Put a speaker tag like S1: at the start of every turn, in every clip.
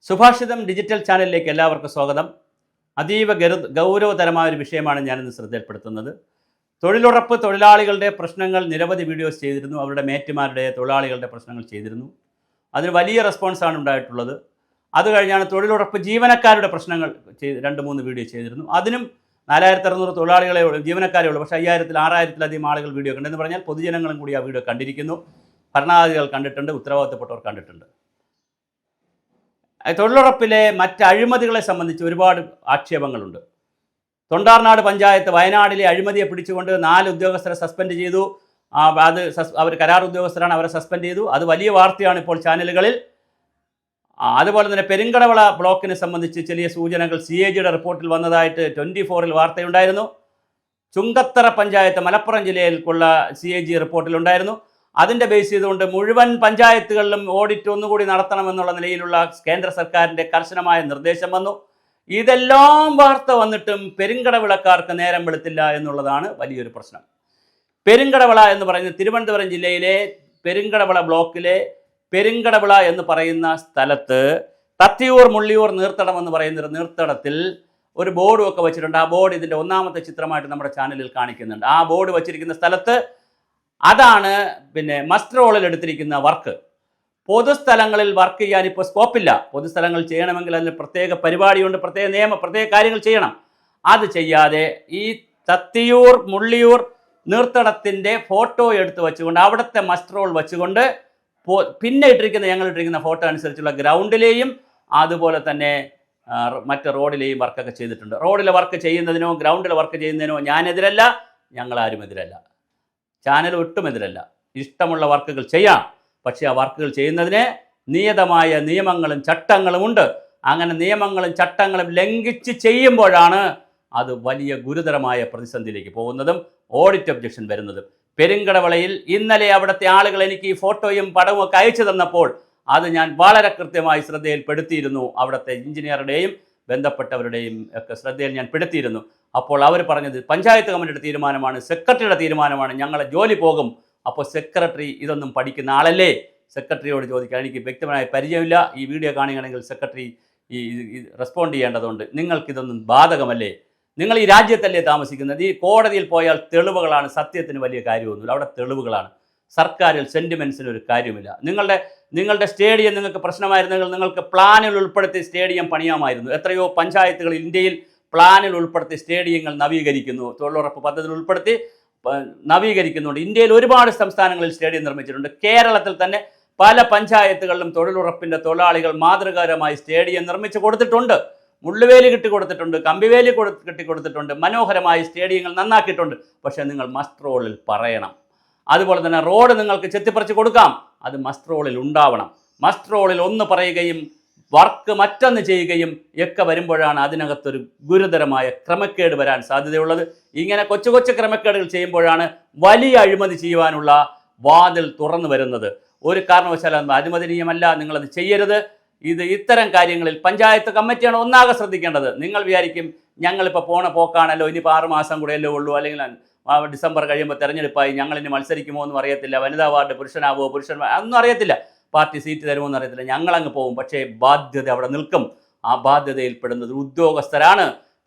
S1: സുഭാഷിതം digital ചാനലിലേക്ക് എല്ലാവർക്കും സ്വാഗതം. അതീവ ഗൗരവതരമായ ഒരു വിഷയമാണ് ഞാനിന്ന് ശ്രദ്ധയിൽപ്പെടുത്തുന്നത്. തൊഴിലുറപ്പ് തൊഴിലാളികളുടെ പ്രശ്നങ്ങൾ നിരവധി വീഡിയോസ് ചെയ്തിരുന്നു. അവരുടെ മേറ്റുമാരുടെ തൊഴിലാളികളുടെ പ്രശ്നങ്ങൾ ചെയ്തിരുന്നു. അതിന് വലിയ റെസ്പോൺസാണ് ഉണ്ടായിട്ടുള്ളത്. അത് കഴിഞ്ഞാണ് തൊഴിലുറപ്പ് ജീവനക്കാരുടെ പ്രശ്നങ്ങൾ 2-3 വീഡിയോ ചെയ്തിരുന്നു. അതിനും 4600 തൊഴിലാളികളെ ജീവനക്കാരേ ഉള്ളൂ. പക്ഷേ 5000-6000-ലധികം ആളുകൾ വീഡിയോ കണ്ടെന്ന് പറഞ്ഞാൽ പൊതുജനങ്ങളും കൂടി ആ വീഡിയോ കണ്ടിരിക്കുന്നു. ഭരണാധികാരികൾ കണ്ടിട്ടുണ്ട്, ഉത്തരവാദിത്തപ്പെട്ടവർ കണ്ടിട്ടുണ്ട്. തൊഴിലുറപ്പിലെ മറ്റ് അഴിമതികളെ സംബന്ധിച്ച് ഒരുപാട് ആക്ഷേപങ്ങളുണ്ട്. തൊണ്ടാർനാട് പഞ്ചായത്ത് വയനാട്ടിലെ അഴിമതിയെ പിടിച്ചുകൊണ്ട് 4 ഉദ്യോഗസ്ഥരെ സസ്പെൻഡ് ചെയ്തു. അവർ കരാർ ഉദ്യോഗസ്ഥരാണ്, അവരെ സസ്പെൻഡ് ചെയ്തു. അത് വലിയ വാർത്തയാണ് ഇപ്പോൾ ചാനലുകളിൽ. അതുപോലെ തന്നെ പെരിങ്കടവള ബ്ലോക്കിനെ സംബന്ധിച്ച് ചെറിയ സൂചനകൾ CAGയുടെ റിപ്പോർട്ടിൽ വന്നതായിട്ട് 24-ൽ വാർത്തയുണ്ടായിരുന്നു. ചുങ്കത്തറ പഞ്ചായത്ത് മലപ്പുറം ജില്ലയിലുള്ള CAG റിപ്പോർട്ടിലുണ്ടായിരുന്നു. അതിൻ്റെ ബേസ് ചെയ്തുകൊണ്ട് മുഴുവൻ പഞ്ചായത്തുകളിലും ഓഡിറ്റ് ഒന്നുകൂടി നടത്തണമെന്നുള്ള നിലയിലുള്ള കേന്ദ്ര സർക്കാരിൻ്റെ കർശനമായ നിർദ്ദേശം വന്നു. ഇതെല്ലാം വാർത്ത വന്നിട്ടും പെരിങ്കടവിളക്കാർക്ക് നേരം വെളുത്തില്ല എന്നുള്ളതാണ് വലിയൊരു പ്രശ്നം. പെരിങ്കടവിള എന്ന് പറയുന്നത് തിരുവനന്തപുരം ജില്ലയിലെ പെരിങ്കടവിള ബ്ലോക്കിലെ പെരിങ്കടവിള എന്ന് പറയുന്ന സ്ഥലത്ത് തത്തിയൂർ മുള്ളിയൂർ നീർത്തടം എന്ന് പറയുന്നൊരു നീർത്തടത്തിൽ ഒരു ബോർഡും ഒക്കെ വെച്ചിട്ടുണ്ട്. ആ ബോർഡ് ഇതിൻ്റെ 1ാമത്തെ ചിത്രമായിട്ട് നമ്മുടെ ചാനലിൽ കാണിക്കുന്നുണ്ട്. ആ ബോർഡ് വെച്ചിരിക്കുന്ന സ്ഥലത്ത് അതാണ് മസ്റ്റർ റോളിൽ എടുത്തിരിക്കുന്ന വർക്ക്. പൊതുസ്ഥലങ്ങളിൽ വർക്ക് ചെയ്യാൻ ഇപ്പോൾ സ്കോപ്പില്ല. പൊതുസ്ഥലങ്ങൾ ചെയ്യണമെങ്കിൽ അതിന് പ്രത്യേക പരിപാടിയുണ്ട്, പ്രത്യേക കാര്യങ്ങൾ ചെയ്യണം. അത് ചെയ്യാതെ ഈ തത്തിയൂർ മുള്ളിയൂർ നീർത്തടത്തിൻ്റെ ഫോട്ടോ എടുത്ത് വെച്ചുകൊണ്ട് അവിടുത്തെ മസ്റ്റർ റോൾ വെച്ചുകൊണ്ട് പിന്നെ ഞങ്ങൾ ഇട്ടിരിക്കുന്ന ഫോട്ടോ അനുസരിച്ചുള്ള ഗ്രൗണ്ടിലെയും അതുപോലെ തന്നെ മറ്റ് റോഡിലെയും വർക്കൊക്കെ ചെയ്തിട്ടുണ്ട്. റോഡിലെ വർക്ക് ചെയ്യുന്നതിനോ ഗ്രൗണ്ടിലെ വർക്ക് ചെയ്യുന്നതിനോ ഞാനെതിരല്ല, ഞങ്ങളാരും എതിരല്ല, ചാനൽ ഒട്ടും എതിരല്ല. ഇഷ്ടമുള്ള വർക്കുകൾ ചെയ്യാം. പക്ഷേ ആ വർക്കുകൾ ചെയ്യുന്നതിന് നിയതമായ നിയമങ്ങളും ചട്ടങ്ങളും ഉണ്ട്. അങ്ങനെ നിയമങ്ങളും ചട്ടങ്ങളും ലംഘിച്ച് ചെയ്യുമ്പോഴാണ് അത് വലിയ ഗുരുതരമായ പ്രതിസന്ധിയിലേക്ക് പോകുന്നതും ഓഡിറ്റ് ഒബ്ജക്ഷൻ വരുന്നതും. പെരിങ്കടവിളയിൽ ഇന്നലെ അവിടുത്തെ ആളുകൾ എനിക്ക് ഈ ഫോട്ടോയും പടവും ഒക്കെ അയച്ചു തന്നപ്പോൾ അത് ഞാൻ വളരെ കൃത്യമായി ശ്രദ്ധയിൽപ്പെടുത്തിയിരുന്നു. അവിടുത്തെ എഞ്ചിനീയറുടെയും ബന്ധപ്പെട്ടവരുടെയും ഒക്കെ ശ്രദ്ധയിൽ ഞാൻ പെടുത്തിയിരുന്നു. അപ്പോൾ അവർ പറഞ്ഞത് പഞ്ചായത്ത് കമ്മിറ്റിയുടെ തീരുമാനമാണ്, സെക്രട്ടറിയുടെ തീരുമാനമാണ്, ഞങ്ങളെ ജോലി പോകും. അപ്പോൾ സെക്രട്ടറി ഇതൊന്നും പഠിക്കുന്ന ആളല്ലേ? സെക്രട്ടറിയോട് ചോദിക്കാൻ എനിക്ക് വ്യക്തമായ പരിചയമില്ല. ഈ വീഡിയോ കാണുകയാണെങ്കിൽ സെക്രട്ടറി റെസ്പോണ്ട് ചെയ്യേണ്ടതുണ്ട്. നിങ്ങൾക്കിതൊന്നും ബാധകമല്ലേ? നിങ്ങൾ ഈ രാജ്യത്തല്ലേ താമസിക്കുന്നത്? ഈ കോടതിയിൽ പോയാൽ തെളിവുകളാണ്, സത്യത്തിന് വലിയ കാര്യമൊന്നുമില്ല. അവിടെ തെളിവുകളാണ്. സർക്കാരിൽ സെൻറ്റിമെൻസിന് ഒരു കാര്യമില്ല. നിങ്ങളുടെ സ്റ്റേഡിയം നിങ്ങൾക്ക് പ്രശ്നമായിരുന്നെങ്കിൽ നിങ്ങൾക്ക് പ്ലാനിൽ ഉൾപ്പെടുത്തി സ്റ്റേഡിയം പണിയാമായിരുന്നു. എത്രയോ പഞ്ചായത്തുകൾ ഇന്ത്യയിൽ പ്ലാനിൽ ഉൾപ്പെടുത്തി സ്റ്റേഡിയങ്ങൾ നവീകരിക്കുന്നു, തൊഴിലുറപ്പ് പദ്ധതിയിൽ ഉൾപ്പെടുത്തി നവീകരിക്കുന്നുണ്ട്. ഇന്ത്യയിൽ ഒരുപാട് സംസ്ഥാനങ്ങളിൽ സ്റ്റേഡിയം നിർമ്മിച്ചിട്ടുണ്ട്. കേരളത്തിൽ തന്നെ പല പഞ്ചായത്തുകളിലും തൊഴിലുറപ്പിൻ്റെ തൊഴിലാളികൾ മാതൃകാപരമായി സ്റ്റേഡിയം നിർമ്മിച്ച് കൊടുത്തിട്ടുണ്ട്. മുള്ളുവേലി കെട്ടിക്കൊടുത്തിട്ടുണ്ട്, കമ്പിവേലി കെട്ടിക്കൊടുത്തിട്ടുണ്ട്, മനോഹരമായി സ്റ്റേഡിയങ്ങൾ നന്നാക്കിയിട്ടുണ്ട്. പക്ഷേ നിങ്ങൾ മസ്റ്റർ റോളിൽ പറയണം. അതുപോലെ തന്നെ റോഡ് നിങ്ങൾക്ക് ചെത്തിപ്പറിച്ച് കൊടുക്കാം, അത് മസ്റ്റർ റോളിൽ ഉണ്ടാവണം. മസ്റ്റർ റോളിൽ ഒന്ന് പറയുകയും വർക്ക് മറ്റൊന്ന് ചെയ്യുകയും ഒക്കെ വരുമ്പോഴാണ് അതിനകത്തൊരു ഗുരുതരമായ ക്രമക്കേട് വരാൻ സാധ്യതയുള്ളത്. ഇങ്ങനെ കൊച്ചു കൊച്ചു ക്രമക്കേടുകൾ ചെയ്യുമ്പോഴാണ് വലിയ അഴിമതി ചെയ്യുവാനുള്ള വാതിൽ തുറന്നു വരുന്നത്. ഒരു കാരണവശാലും അനുവദനീയമല്ല, നിങ്ങളത് ചെയ്യരുത്. ഇത്തരം കാര്യങ്ങളിൽ പഞ്ചായത്ത് കമ്മിറ്റിയാണ് ഒന്നാകെ ശ്രദ്ധിക്കേണ്ടത്. നിങ്ങൾ വിചാരിക്കും ഞങ്ങളിപ്പോൾ പോക്കാണല്ലോ, ഇനിയിപ്പോൾ 6 മാസം കൂടെയല്ലേ ഉള്ളൂ, അല്ലെങ്കിൽ ഡിസംബർ കഴിയുമ്പോൾ തെരഞ്ഞെടുപ്പായി ഞങ്ങളിനി മത്സരിക്കുമോ എന്നും അറിയത്തില്ല, വനിതാ വാർഡ് പുരുഷനാവോ ഒന്നും അറിയത്തില്ല, പാർട്ടി സീറ്റ് തരുമോ എന്ന് അറിയത്തില്ല, ഞങ്ങളങ്ങ് പോകും. പക്ഷേ ബാധ്യത അവിടെ നിൽക്കും. ആ ബാധ്യതയിൽപ്പെടുന്നത് ഉദ്യോഗസ്ഥരാണ്.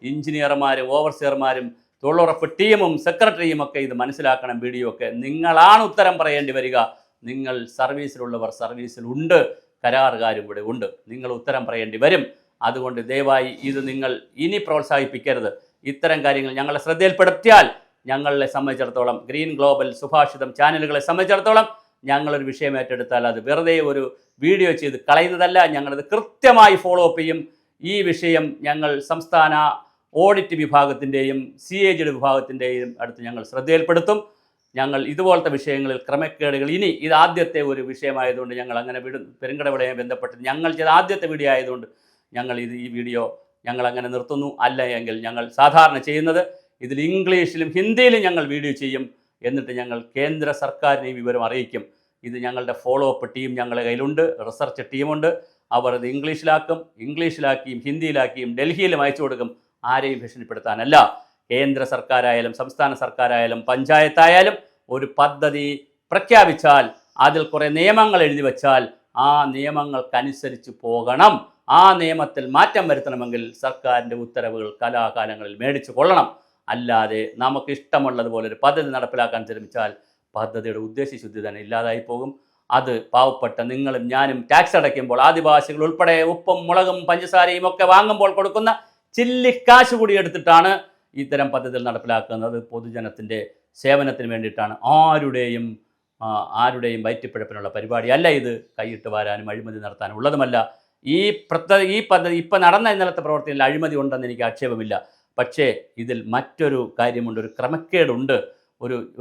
S1: എഞ്ചിനീയർമാരും ഓവർസിയർമാരും തൊഴിലുറപ്പ് ടീമും സെക്രട്ടറിയും ഒക്കെ ഇത് മനസ്സിലാക്കണം. വീഡിയോ ഒക്കെ നിങ്ങളാണ് ഉത്തരം പറയേണ്ടി വരിക. നിങ്ങൾ സർവീസിലുള്ളവർ സർവീസിലുണ്ട്, കരാറുകാരും ഇവിടെ ഉണ്ട്. നിങ്ങൾ ഉത്തരം പറയേണ്ടി വരും. അതുകൊണ്ട് ദയവായി ഇത് നിങ്ങൾ ഇനി പ്രോത്സാഹിപ്പിക്കരുത്. ഇത്തരം കാര്യങ്ങൾ ഞങ്ങളെ ശ്രദ്ധയിൽപ്പെടുത്തിയാൽ ഞങ്ങളെ സംബന്ധിച്ചിടത്തോളം, ഗ്രീൻ ഗ്ലോബൽ സുഭാഷിതം ചാനലുകളെ സംബന്ധിച്ചിടത്തോളം, ഞങ്ങളൊരു വിഷയം ഏറ്റെടുത്താൽ അത് വെറുതെ ഒരു വീഡിയോ ചെയ്ത് കളയുന്നതല്ല. ഞങ്ങളത് കൃത്യമായി ഫോളോ അപ്പ് ചെയ്യും. ഈ വിഷയം ഞങ്ങൾ സംസ്ഥാന ഓഡിറ്റ് വിഭാഗത്തിൻ്റെയും CAGയുടെ വിഭാഗത്തിൻ്റെയും അടുത്ത് ഞങ്ങൾ ശ്രദ്ധയിൽപ്പെടുത്തും. ഞങ്ങൾ ഇതുപോലത്തെ വിഷയങ്ങളിൽ ക്രമക്കേടുകൾ ഇത് ആദ്യത്തെ ഒരു വിഷയമായതുകൊണ്ട് ഞങ്ങൾ അങ്ങനെ പെരിങ്കടവിളയെ ബന്ധപ്പെട്ട് ഞങ്ങൾ ചെയ്ത ആദ്യത്തെ വീഡിയോ ആയതുകൊണ്ട് ഞങ്ങൾ ഈ വീഡിയോ ഞങ്ങൾ അങ്ങനെ നിർത്തുന്നു. അല്ല എങ്കിൽ ഞങ്ങൾ സാധാരണ ചെയ്യുന്നത് ഇതിൽ ഇംഗ്ലീഷിലും ഹിന്ദിയിലും ഞങ്ങൾ വീഡിയോ ചെയ്യും. എന്നിട്ട് ഞങ്ങൾ കേന്ദ്ര സർക്കാരിനെയും വിവരം അറിയിക്കും. ഇത് ഞങ്ങളുടെ ഫോളോ അപ്പ് ടീം ഞങ്ങളുടെ കയ്യിലുണ്ട്, റിസർച്ച് ടീമുണ്ട്. അവർ ഇത് ഇംഗ്ലീഷിലാക്കിയും ഹിന്ദിയിലാക്കിയും ഡൽഹിയിലും അയച്ചു കൊടുക്കും. ആരെയും ഭീഷണിപ്പെടുത്താനല്ല. കേന്ദ്ര സർക്കാരായാലും സംസ്ഥാന സർക്കാരായാലും പഞ്ചായത്തായാലും ഒരു പദ്ധതി പ്രഖ്യാപിച്ചാൽ അതിൽ കുറേ നിയമങ്ങൾ എഴുതി വച്ചാൽ ആ നിയമങ്ങൾക്കനുസരിച്ച് പോകണം. ആ നിയമത്തിൽ മാറ്റം വരുത്തണമെങ്കിൽ സർക്കാരിൻ്റെ ഉത്തരവുകൾ കലാകാലങ്ങളിൽ മേടിച്ചു കൊള്ളണം. അല്ലാതെ നമുക്ക് ഇഷ്ടമുള്ളതുപോലെ ഒരു പദ്ധതി നടപ്പിലാക്കാൻ ശ്രമിച്ചാൽ പദ്ധതിയുടെ ഉദ്ദേശശുദ്ധി തന്നെ ഇല്ലാതായി പോകും. അത് പാവപ്പെട്ട നിങ്ങളും ഞാനും ടാക്സ് അടയ്ക്കുമ്പോൾ ആദിവാസികൾ ഉൾപ്പെടെ ഉപ്പും മുളകും പഞ്ചസാരയും ഒക്കെ വാങ്ങുമ്പോൾ കൊടുക്കുന്ന ചില്ലിക്കാശ് കൂടി എടുത്തിട്ടാണ് ഇത്തരം പദ്ധതികൾ നടപ്പിലാക്കുന്നത്. പൊതുജനത്തിൻ്റെ സേവനത്തിന് വേണ്ടിയിട്ടാണ്. ആരുടെയും വയറ്റിപ്പിഴപ്പിനുള്ള പരിപാടിയല്ല ഇത്. കൈയിട്ട് വാരാനും അഴിമതി നടത്താനും ഉള്ളതുമല്ല. ഈ പദ്ധതി ഇപ്പം നടന്ന ഇന്നലത്തെ പ്രവർത്തിയിൽ അഴിമതി ഉണ്ടെന്ന് എനിക്ക് ആക്ഷേപമില്ല. പക്ഷേ ഇതിൽ മറ്റൊരു കാര്യമുണ്ട്, ഒരു ക്രമക്കേടുണ്ട്,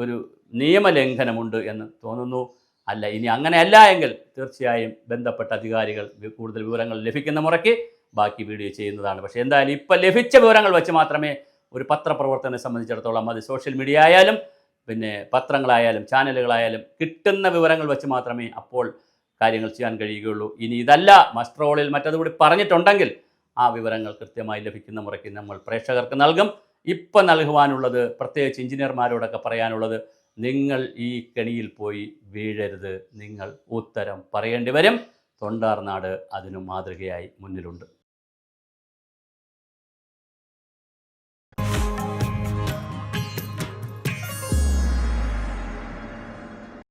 S1: ഒരു നിയമലംഘനമുണ്ട് എന്ന് തോന്നുന്നു. അല്ല, ഇനി അങ്ങനെയല്ല എങ്കിൽ തീർച്ചയായും ബന്ധപ്പെട്ട അധികാരികൾ കൂടുതൽ വിവരങ്ങൾ ലഭിക്കുന്ന മുറയ്ക്ക് ബാക്കി വീഡിയോ ചെയ്യുന്നതാണ്. പക്ഷേ എന്തായാലും ഇപ്പം ലഭിച്ച വിവരങ്ങൾ വെച്ച് മാത്രമേ ഒരു പത്രപ്രവർത്തകനെ സംബന്ധിച്ചിടത്തോളം, അത് സോഷ്യൽ മീഡിയ ആയാലും പിന്നെ പത്രങ്ങളായാലും ചാനലുകളായാലും കിട്ടുന്ന വിവരങ്ങൾ വെച്ച് മാത്രമേ അപ്പോൾ കാര്യങ്ങൾ ചെയ്യാൻ കഴിയുകയുള്ളൂ. ഇനി ഇതല്ല, മസ്റ്റർ റോളിൽ മറ്റതുകൂടി പറഞ്ഞിട്ടുണ്ടെങ്കിൽ ആ വിവരങ്ങൾ കൃത്യമായി ലഭിക്കുന്ന മുറയ്ക്ക് നമ്മൾ പ്രേക്ഷകർക്ക് നൽകും. ഇപ്പം നൽകുവാനുള്ളത്, പ്രത്യേകിച്ച് എഞ്ചിനീയർമാരോടൊക്കെ പറയാനുള്ളത്, നിങ്ങൾ ഈ കെണിയിൽ പോയി വീഴരുത്. നിങ്ങൾ ഉത്തരം പറയേണ്ടി വരും. തൊണ്ടാർനാട് അതിനു മാതൃകയായി മുന്നിലുണ്ട്.